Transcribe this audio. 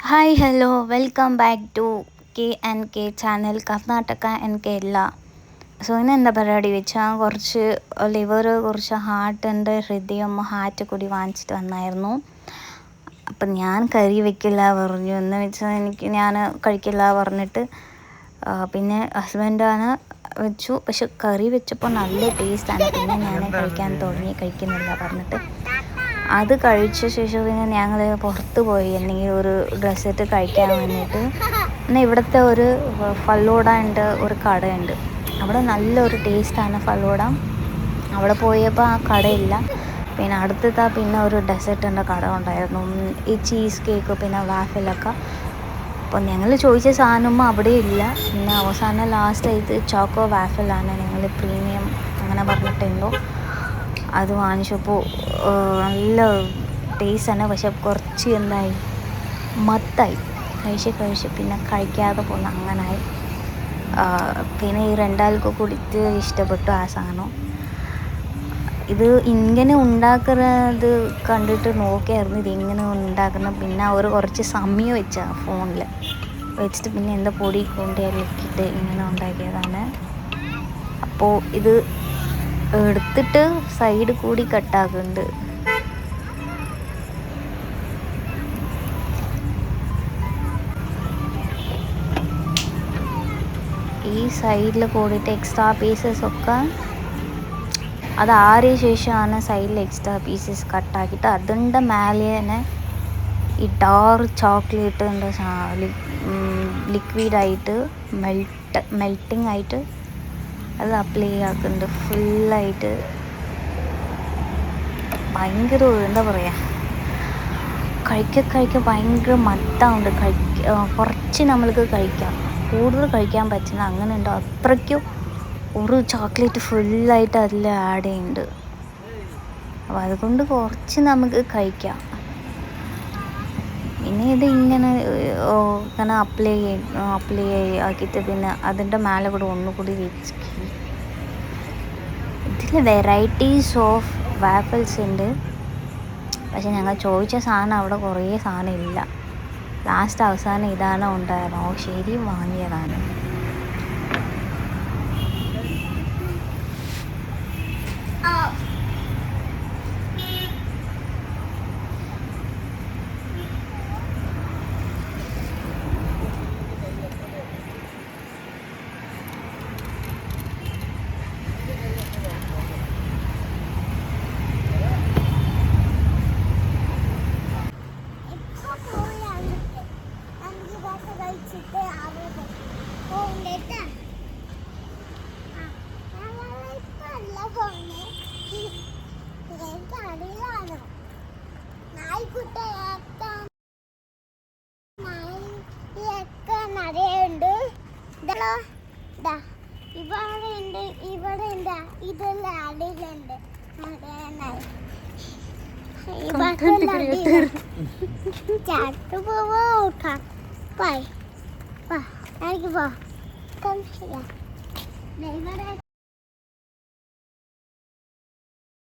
Hi hello welcome back to KNK channel Karnataka and Kerala. So ഇന്ന് എന്താ പരിപാടി വെച്ചാൽ കുറച്ച് ലിവർ, കുറച്ച് ഹാർട്ടിൻ്റെ ഹൃദയം, ഹാർട്ട് കൂടി വാങ്ങിച്ചിട്ട് വന്നായിരുന്നു. അപ്പം ഞാൻ കറി വെക്കില്ല പറഞ്ഞു. എന്ന് വെച്ചാൽ ഞാൻ കഴിക്കില്ല പറഞ്ഞിട്ട് പിന്നെ ഹസ്ബൻഡാണ് വെച്ചു. പക്ഷെ കറി വെച്ചപ്പോൾ നല്ല ടേസ്റ്റാണ്. പിന്നെ ഞാൻ കഴിക്കുന്നില്ല പറഞ്ഞിട്ട് അത് കഴിച്ച ശേഷം പിന്നെ ഞങ്ങൾ പുറത്ത് പോയി എന്തെങ്കിലും ഒരു ഡ്രസ്സ് ഇട്ട് കഴിക്കാൻ വേണ്ടിയിട്ട്. പിന്നെ ഇവിടുത്തെ ഒരു ഫലൂഡൻ്റെ ഒരു കടയുണ്ട്, അവിടെ നല്ലൊരു ടേസ്റ്റാണ് ഫലൂഡ. അവിടെ പോയപ്പോൾ ആ കടയില്ല. പിന്നെ അടുത്തതാ പിന്നെ ഒരു ഡെസേർട്ടിൻ്റെ കട ഉണ്ടായിരുന്നു, ഈ ചീസ് കേക്ക് പിന്നെ വാഫലൊക്കെ. അപ്പോൾ ഞങ്ങൾ ചോദിച്ച സാധനം അവിടെ ഇല്ല. പിന്നെ അവസാനം ലാസ്റ്റ് ചോക്കോ വാഫലാണ്, ഞങ്ങൾ പ്രീമിയം അങ്ങനെ പറഞ്ഞിട്ടുണ്ടോ അത് വാങ്ങിച്ചപ്പോൾ നല്ല ടേസ്റ്റാണ്. പക്ഷെ കുറച്ച് എന്തായി മത്തായി, കഴിച്ച് പിന്നെ കഴിക്കാതെ പോകുന്ന അങ്ങനായി. പിന്നെ ഈ രണ്ടാൾക്ക് കുടിച്ച് ഇഷ്ടപ്പെട്ടു ആ സാധനം. ഇത് ഇങ്ങനെ ഉണ്ടാക്കുന്നത് കണ്ടിട്ട് നോക്കിയായിരുന്നു ഇതെങ്ങനെ ഉണ്ടാക്കുന്നത്. പിന്നെ അവർ കുറച്ച് സമയം വെച്ചാൽ ഫോണിൽ വെച്ചിട്ട് പിന്നെ എന്താ പൊടി കൊണ്ടിട്ട് ഇങ്ങനെ ഉണ്ടാക്കിയതാണ്. അപ്പോൾ ഇത് എടുത്തിട്ട് സൈഡ് കൂടി കട്ടാക്കുന്നുണ്ട്. ഈ സൈഡിൽ കൂടിയിട്ട് എക്സ്ട്രാ പീസസ് ഒക്കെ അത് ആറിയ ശേഷമാണ് സൈഡിൽ എക്സ്ട്രാ പീസസ് കട്ടാക്കിയിട്ട് അതിൻ്റെ മേലെ തന്നെ ഈ ഡാർക്ക് ചോക്ലേറ്റിൻ്റെ ലിക്വിഡായിട്ട് മെൽറ്റിംഗ് ആയിട്ട് അത് അപ്ലൈ ആക്കുന്നുണ്ട് ഫുള്ളായിട്ട്. ഭയങ്കര എന്താ പറയുക, കഴിക്കാൻ ഭയങ്കര മത്താവുണ്ട്. കുറച്ച് നമ്മൾക്ക് കഴിക്കാം, കൂടുതൽ കഴിക്കാൻ പറ്റുന്ന അങ്ങനെ ഉണ്ടോ അത്രയ്ക്കും ഒരു ചോക്ലേറ്റ് ഫുള്ളായിട്ട് അതിൽ ആഡ് ചെയ്യുന്നുണ്ട്. അപ്പോൾ അതുകൊണ്ട് കുറച്ച് നമുക്ക് കഴിക്കാം. പിന്നെ ഇത് ഇങ്ങനെ അപ്ലൈ ആക്കിയിട്ട് പിന്നെ അതിൻ്റെ മേലെ കൂടെ ഒന്നുകൂടി വെച്ച്. ഇതിൽ വെറൈറ്റീസ് ഓഫ് വാഫിൾസ് ഉണ്ട്. പക്ഷെ ഞങ്ങൾ ചോദിച്ച സാധനം അവിടെ കുറേ സാധനം ഇല്ല. ലാസ്റ്റ് അവസാനം ഇതാണ് ഉണ്ടായിരുന്നത്. ശരി, വാങ്ങിയതാണ്. ഇവിടെ ഉണ്ട്, ഇതെല്ലാം അടിയിലുണ്ട്. ചാട്ട് പോവോ എനിക്ക് പോ.